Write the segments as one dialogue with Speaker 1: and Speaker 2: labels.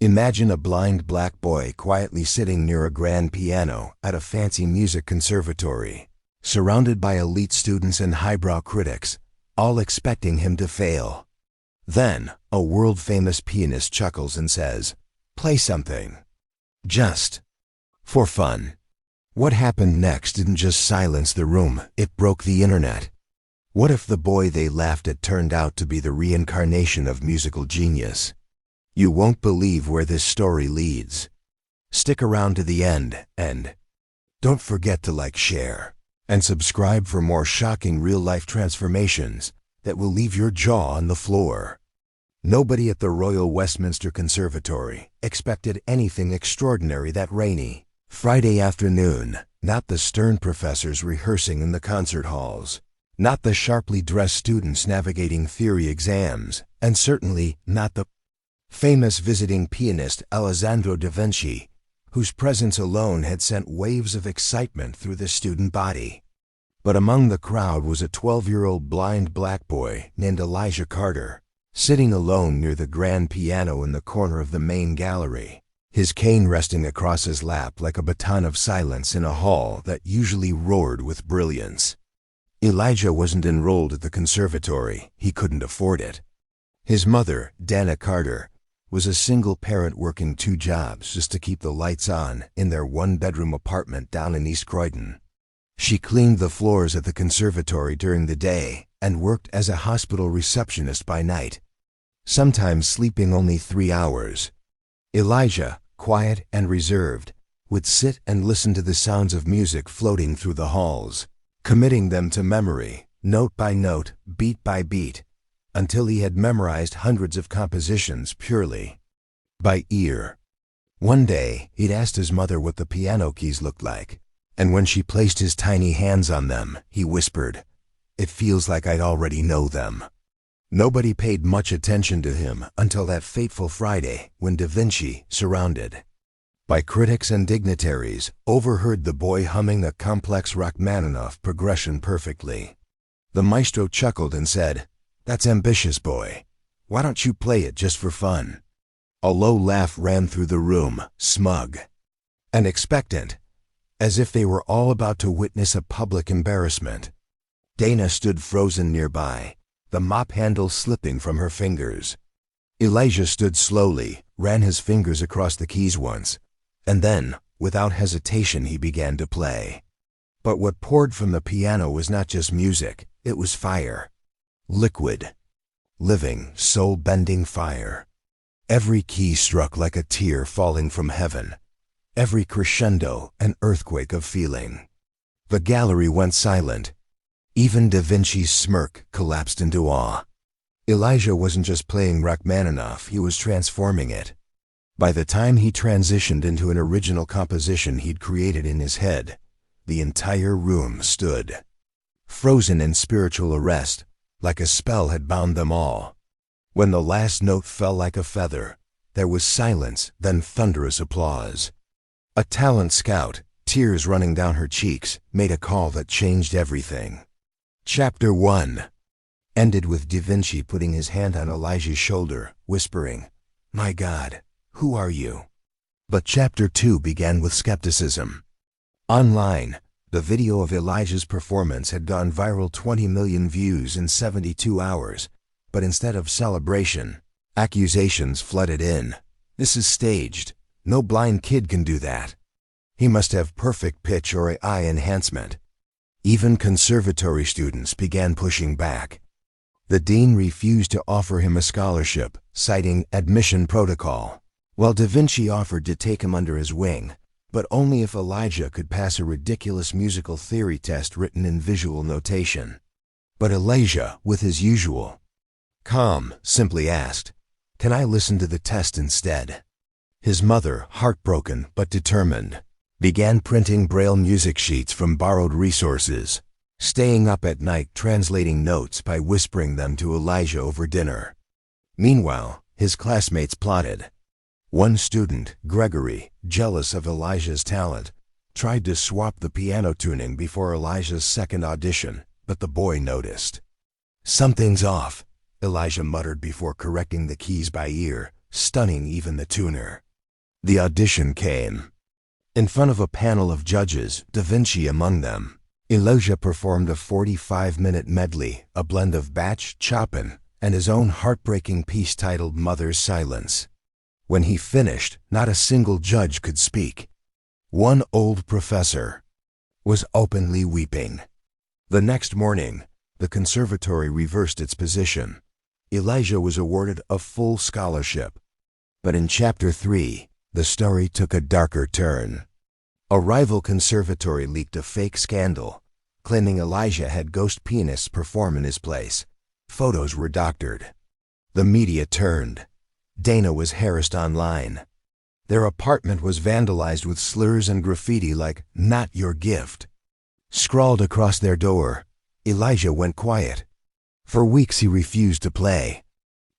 Speaker 1: Imagine a blind black boy quietly sitting near a grand piano at a fancy music conservatory, surrounded by elite students and highbrow critics, all expecting him to fail. Then, a world-famous pianist chuckles and says, "Play something. Just for fun." What happened next didn't just silence the room, it broke the internet. What if the boy they laughed at turned out to be the reincarnation of musical genius? You won't believe where this story leads. Stick around to the end, and don't forget to like, share, and subscribe for more shocking real-life transformations that will leave your jaw on the floor. Nobody at the Royal Westminster Conservatory expected anything extraordinary that rainy Friday afternoon. Not the stern professors rehearsing in the concert halls, not the sharply dressed students navigating theory exams, and certainly not the famous visiting pianist Alessandro da Vinci, whose presence alone had sent waves of excitement through the student body. But among the crowd was a 12-year-old blind black boy named Elijah Carter, sitting alone near the grand piano in the corner of the main gallery, his cane resting across his lap like a baton of silence in a hall that usually roared with brilliance. Elijah wasn't enrolled at the conservatory. He couldn't afford it. His mother, Dana Carter, was a single parent working 2 jobs just to keep the lights on in their 1-bedroom apartment down in East Croydon. She cleaned the floors at the conservatory during the day and worked as a hospital receptionist by night, sometimes sleeping only 3 hours. Elijah, quiet and reserved, would sit and listen to the sounds of music floating through the halls, committing them to memory, note by note, beat by beat, until he had memorized hundreds of compositions purely by ear. One day, he'd asked his mother what the piano keys looked like, and when she placed his tiny hands on them, he whispered, "It feels like I'd already know them." Nobody paid much attention to him until that fateful Friday when Da Vinci, surrounded by critics and dignitaries, overheard the boy humming the complex Rachmaninoff progression perfectly. The maestro chuckled and said, "That's ambitious, boy. Why don't you play it just for fun?" A low laugh ran through the room, smug and expectant, as if they were all about to witness a public embarrassment. Dana stood frozen nearby, the mop handle slipping from her fingers. Elijah stood slowly, ran his fingers across the keys once, and then, without hesitation, he began to play. But what poured from the piano was not just music, it was fire. Liquid, living, soul-bending fire. Every key struck like a tear falling from heaven. Every crescendo an earthquake of feeling. The gallery went silent. Even Da Vinci's smirk collapsed into awe. Elijah wasn't just playing Rachmaninoff, he was transforming it. By the time he transitioned into an original composition he'd created in his head, the entire room stood frozen in spiritual arrest, like a spell had bound them all. When the last note fell like a feather, there was silence, then thunderous applause. A talent scout, tears running down her cheeks, made a call that changed everything. Chapter 1 ended with Da Vinci putting his hand on Elijah's shoulder, whispering, "My God, who are you?" But Chapter 2 began with skepticism. Online, the video of Elijah's performance had gone viral, 20 million views in 72 hours, but instead of celebration, accusations flooded in. "This is staged. No blind kid can do that. He must have perfect pitch or eye enhancement." Even conservatory students began pushing back. The dean refused to offer him a scholarship, citing admission protocol, while Da Vinci offered to take him under his wing, but only if Elijah could pass a ridiculous musical theory test written in visual notation. But Elijah, with his usual calm, simply asked, "Can I listen to the test instead?" His mother, heartbroken but determined, began printing Braille music sheets from borrowed resources, staying up at night translating notes by whispering them to Elijah over dinner. Meanwhile, his classmates plotted. One student, Gregory, jealous of Elijah's talent, tried to swap the piano tuning before Elijah's second audition, but the boy noticed. "Something's off," Elijah muttered before correcting the keys by ear, stunning even the tuner. The audition came. In front of a panel of judges, Da Vinci among them, Elijah performed a 45-minute medley, a blend of Bach, Chopin, and his own heartbreaking piece titled Mother's Silence. When he finished, not a single judge could speak. One old professor was openly weeping. The next morning, the conservatory reversed its position. Elijah was awarded a full scholarship. But in Chapter 3, the story took a darker turn. A rival conservatory leaked a fake scandal, claiming Elijah had ghost pianists perform in his place. Photos were doctored. The media turned. Dana was harassed online. Their apartment was vandalized with slurs and graffiti like, "Not your gift," scrawled across their door. Elijah went quiet. For weeks he refused to play.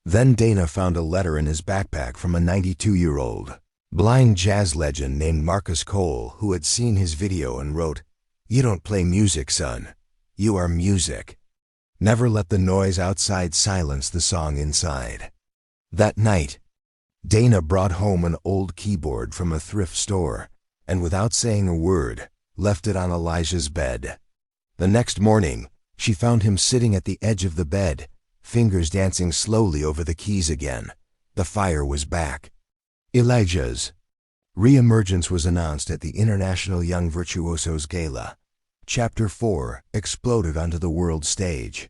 Speaker 1: Then Dana found a letter in his backpack from a 92-year-old blind jazz legend named Marcus Cole, who had seen his video and wrote, "You don't play music, son. You are music. Never let the noise outside silence the song inside." That night, Dana brought home an old keyboard from a thrift store and, without saying a word, left it on Elijah's bed. The next morning, she found him sitting at the edge of the bed, fingers dancing slowly over the keys again. The fire was back. Elijah's re-emergence was announced at the International Young Virtuosos Gala. Chapter 4 exploded onto the world stage.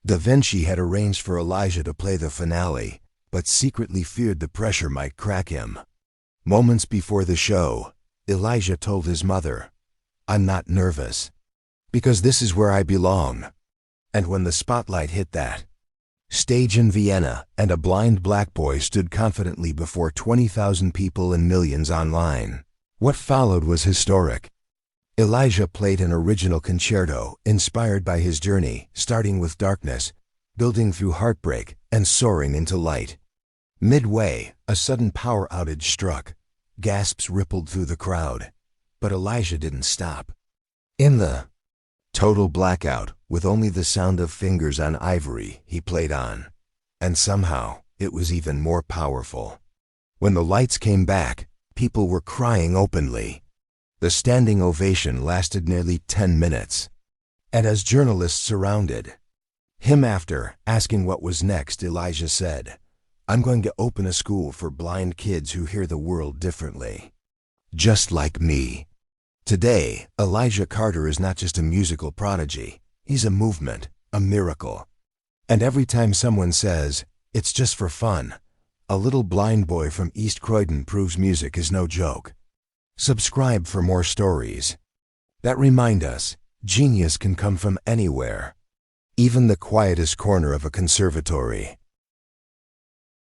Speaker 1: Da Vinci had arranged for Elijah to play the finale, but secretly feared the pressure might crack him. Moments before the show, Elijah told his mother, "I'm not nervous, because this is where I belong." And when the spotlight hit that stage in Vienna and a blind black boy stood confidently before 20,000 people and millions online, what followed was historic. Elijah played an original concerto inspired by his journey, starting with darkness, building through heartbreak, and soaring into light. Midway, a sudden power outage struck. Gasps rippled through the crowd. But Elijah didn't stop. In the total blackout, with only the sound of fingers on ivory, he played on. And somehow, it was even more powerful. When the lights came back, people were crying openly. The standing ovation lasted nearly 10 minutes. And as journalists surrounded him after, asking what was next, Elijah said, "I'm going to open a school for blind kids who hear the world differently. Just like me." Today, Elijah Carter is not just a musical prodigy. He's a movement, a miracle. And every time someone says, "It's just for fun," a little blind boy from East Croydon proves music is no joke. Subscribe for more stories that remind us genius can come from anywhere, even the quietest corner of a conservatory.